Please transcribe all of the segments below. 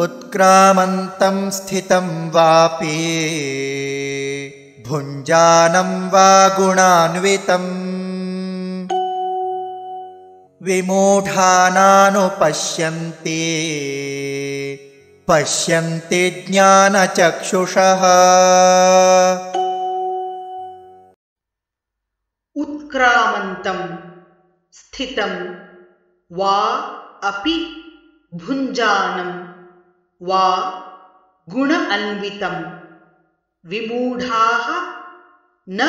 उत्क्रामन्तं स्थितं वापि भुञ्जानं वा गुणान्वितं विमूढानानुपश्यन्ति पश्यन्ति ज्ञानचक्षुषः। उत्क्रामन्तं स्थितं वा अपि भुञ्जानं वा गुण अन्वितं विमूढाः न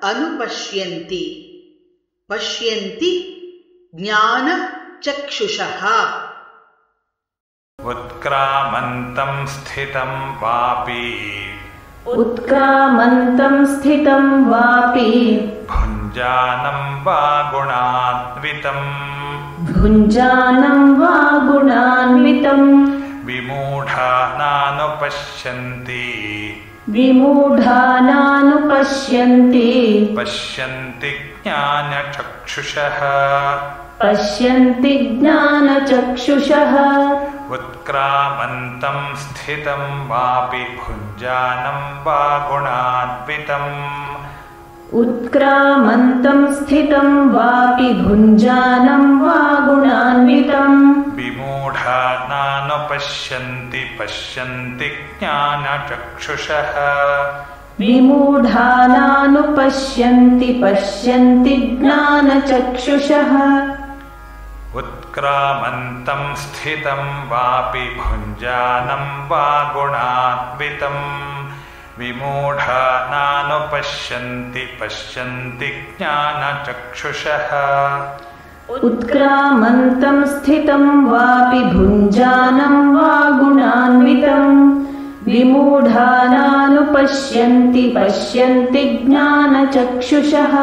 अनुपश्यन्ति पश्यन्ति ज्ञानचक्षुषः। उत्क्रामन्तं स्थितं वापि भुञ्जानं वा गुणान्वितं विमूढानानुपश्यन्ति पश्यन्ति ज्ञानचक्षुषः। उत्क्रामन्तं स्थितं वापि भुञ्जानं वा गुणान्वितं विमूढानानुपश्यन्ति पश्यन्ति ज्ञानचक्षुषः। उत्क्रामन्तं स्थितं वापि भुञ्जानं वा गुणान्वितं विमूढानानुपश्यन्ति पश्यन्ति ज्ञानचक्षुषः। उत्क्रामन्तं स्थितं वापि भुञ्जानं वा गुणान्वितं विमूढानानुपश्यन्ति पश्यन्ति ज्ञानचक्षुषः।